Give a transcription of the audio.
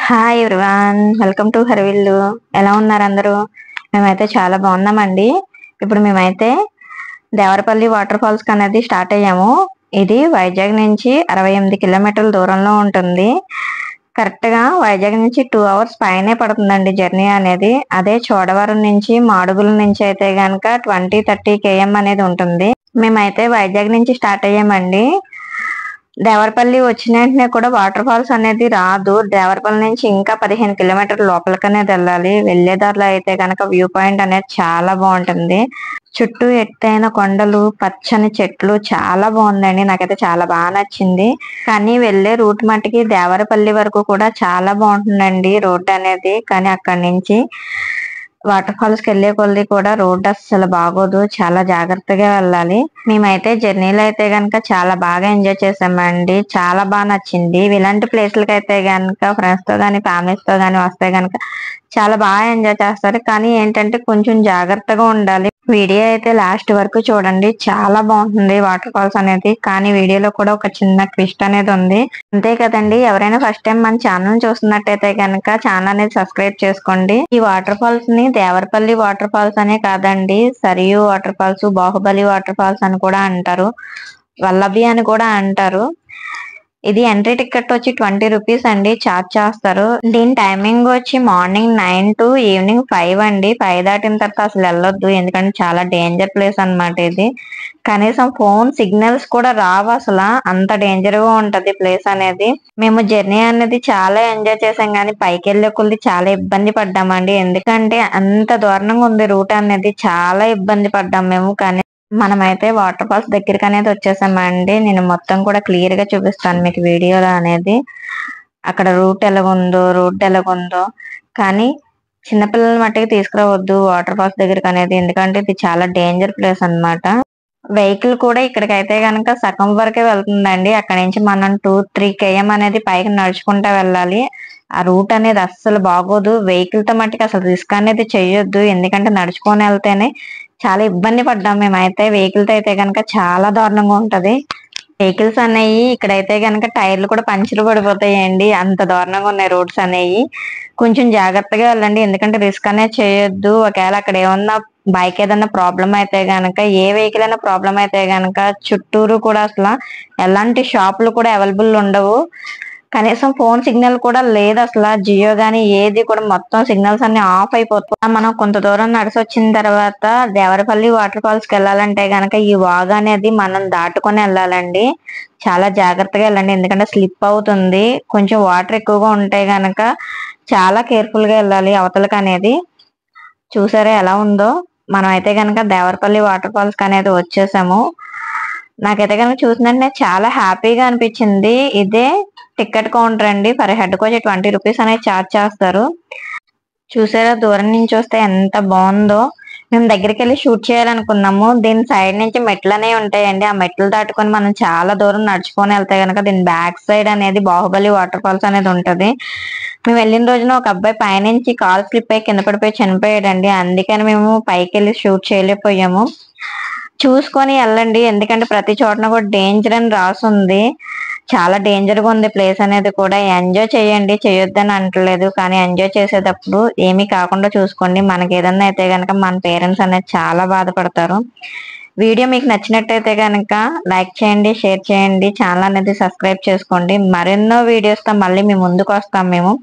Hi everyone, welcome to Harivillu. ఎలా ఉన్నారు అందరూ? మేమైతే చాలా బాగున్నామండి. ఇప్పుడు మేమైతే దేవరపల్లి వాటర్ ఫాల్స్ అనేది స్టార్ట్ అయ్యాము. ఇది వైజాగ్ నుంచి 68 కిలోమీటర్ల దూరంలో ఉంటుంది. కరెక్ట్ గా వైజాగ్ నుంచి 2 అవర్స్ పైనే పడుతుందండి జర్నీ అనేది. అదే చోడవరం నుంచి మాడుగుల నుంచి అయితే గనక 20-30 km అనేది ఉంటుంది. మేమైతే వైజాగ్ నుంచి స్టార్ట్ అయ్యామండి. దేవరపల్లి వచ్చిన వెంటనే కూడా వాటర్ ఫాల్స్ అనేది రాదు. దేవరపల్లి నుంచి ఇంకా 15 కిలోమీటర్ల లోపలికనే వెళ్ళాలి. వెళ్లేదారిలో అయితే కనుక వ్యూ పాయింట్ అనేది చాలా బాగుంటుంది. చుట్టూ ఎత్తైన కొండలు, పచ్చని చెట్లు, చాలా బాగుందండి. నాకైతే చాలా బాగా నచ్చింది. కానీ వెళ్లే రూట్ మట్టికి దేవరపల్లి వరకు కూడా చాలా బాగుంటుందండి రోడ్ అనేది. కానీ అక్కడి నుంచి వాటర్ ఫాల్స్ కి వెళ్లే కొద్ది కూడా రోడ్ అస్సలు బాగోదు. చాలా జాగ్రత్తగా వెళ్ళాలి. మేమైతే జర్నీలో అయితే గనక చాలా బాగా ఎంజాయ్ చేసామండి. చాలా బాగా నచ్చింది. ఇలాంటి ప్లేస్లకి అయితే గనక ఫ్రెండ్స్ తో గానీ ఫ్యామిలీస్ తో గానీ వస్తే గనక చాలా బాగా ఎంజాయ్ చేస్తారు. కానీ ఏంటంటే కొంచెం జాగ్రత్తగా ఉండాలి. వీడియో అయితే లాస్ట్ వరకు చూడండి. చాలా బాగుంటుంది వాటర్ ఫాల్స్ అనేది. కానీ వీడియోలో కూడా ఒక చిన్న ట్విస్ట్ అనేది ఉంది. అంతే కదండి. ఎవరైనా ఫస్ట్ టైం మన ఛానల్ చూస్తున్నట్టయితే కనుక ఛానల్ అనేది సబ్స్క్రైబ్ చేసుకోండి. ఈ వాటర్ ఫాల్స్ ని దేవరపల్లి వాటర్ ఫాల్స్ అనే కాదండి, సరియు water falls, Baahubali water falls అని కూడా అంటారు, వల్లభి అని కూడా అంటారు. ఇది ఎంట్రీ టికెట్ వచ్చి 20 రూపీస్ అండి చార్జ్ చేస్తారు. దీని టైమింగ్ వచ్చి మార్నింగ్ 9 to ఈవినింగ్ 5 అండి. 5 దాటిన తర్వాత అసలు వెళ్ళొద్దు, ఎందుకంటే చాలా డేంజర్ ప్లేస్ అన్నమాట ఇది. కనీసం ఫోన్ సిగ్నల్స్ కూడా రావు అసలు, అంత డేంజర్ గా ఉంటది ప్లేస్ అనేది. మేము జర్నీ అనేది చాలా ఎంజాయ్ చేసాం, కానీ పైకి వెళ్ళే కొద్ది చాలా ఇబ్బంది పడ్డామండి. ఎందుకంటే అంత దారుణంగా ఉంది రూట్ అనేది. చాలా ఇబ్బంది పడ్డాం మేము. కానీ మనమైతే వాటర్ ఫాల్స్ దగ్గరికి అనేది వచ్చేసామండి. నేను మొత్తం కూడా క్లియర్ గా చూపిస్తాను మీకు వీడియోలో అనేది. అక్కడ రూట్ ఎలాగుందో. కానీ చిన్నపిల్లల మట్టికి తీసుకురావద్దు వాటర్ ఫాల్స్ దగ్గరికి అనేది, ఎందుకంటే ఇది చాలా డేంజర్ ప్లేస్ అన్నమాట. వెహికల్ కూడా ఇక్కడికైతే గనక సగం వరకే వెళ్తుందండి. అక్కడ నుంచి మనం 2-3 km అనేది పైకి నడుచుకుంటా వెళ్ళాలి. ఆ రూట్ అనేది అస్సలు బాగోదు. వెహికల్ తో మట్టికి అసలు రిస్క్ అనేది చెయ్యొద్దు, ఎందుకంటే నడుచుకొని వెళ్తేనే చాలా ఇబ్బంది పడ్డాం మేమైతే. వెహికల్ తో అయితే గనక చాలా దారుణంగా ఉంటది. వెహికల్స్ అనేవి ఇక్కడైతే గనక టైర్లు కూడా పంచర్ పడిపోతాయండి, అంత దారుణంగా ఉన్నాయి రోడ్స్ అనేవి. కొంచెం జాగ్రత్తగా వెళ్ళండి, ఎందుకంటే రిస్క్ అనేది చేయొద్దు. ఒకవేళ అక్కడ ఏమన్నా బైక్ ఏదన్నా ప్రాబ్లం అయితే గనక, ఏ వెహికల్ అయినా ప్రాబ్లం అయితే గనక చుట్టూరు కూడా అసలు ఎలాంటి షాపులు కూడా అవైలబుల్ ఉండవు. కనీసం ఫోన్ సిగ్నల్ కూడా లేదు అసలు. జియో గానీ ఏది కూడా మొత్తం సిగ్నల్స్ అన్ని ఆఫ్ అయిపోతాయి. మనం కొంత దూరం నడిచి వచ్చిన తర్వాత దేవరపల్లి వాటర్ ఫాల్స్ కి వెళ్ళాలంటే గనక ఈ వాగు అనేది మనం దాటుకొని వెళ్ళాలండి. చాలా జాగ్రత్తగా వెళ్ళండి, ఎందుకంటే స్లిప్ అవుతుంది. కొంచెం వాటర్ ఎక్కువగా ఉంటాయి గనక చాలా కేర్ఫుల్ గా వెళ్ళాలి అవతలకి అనేది. చూసారా ఎలా ఉందో? మనం అయితే గనక దేవరపల్లి వాటర్ ఫాల్స్ కి అనేది వచ్చేసాము. నాకైతే కనుక చూసినట్టు చాలా హ్యాపీగా అనిపించింది. ఇదే టికెట్ కౌంటర్ అండి. పర్ హెడ్ కి వచ్చి 20 రూపీస్ అనేది చార్జ్ చేస్తారు. చూసారా దూరం నుంచి వస్తే ఎంత బాగుందో. మేము దగ్గరికి వెళ్ళి షూట్ చేయాలనుకున్నాము. దీని సైడ్ నుంచి మెట్లు అనేవి ఉంటాయండి. ఆ మెట్లు దాటుకొని మనం చాలా దూరం నడుచుకొని వెళ్తే గనక దీని బ్యాక్ సైడ్ అనేది బాహుబలి వాటర్ ఫాల్స్ అనేది ఉంటది. మేము వెళ్ళిన రోజున ఒక అబ్బాయి పైనుంచి కాల్ స్లిప్ అయి కింద పడిపోయి చనిపోయాడండి. అందుకని మేము పైకి వెళ్ళి షూట్ చేయలేకపోయాము. చూసుకొని వెళ్ళండి, ఎందుకంటే ప్రతి చోటన కూడా డేంజర్ అని రాసుంది. చాలా డేంజర్ గా ఉంది ప్లేస్ అనేది కూడా. ఎంజాయ్ చేయండి, చేయొద్దని అంటలేదు, కానీ ఎంజాయ్ చేసేటప్పుడు ఏమీ కాకుండా చూసుకోండి. మనకి ఏదన్నా అయితే గనక మన పేరెంట్స్ అనేది చాలా బాధపడతారు. వీడియో మీకు నచ్చినట్టయితే కనుక లైక్ చేయండి, షేర్ చేయండి, ఛానల్ అనేది సబ్స్క్రైబ్ చేసుకోండి. మరెన్నో వీడియోస్ తో మళ్ళీ మీ ముందుకు వస్తాం మేము.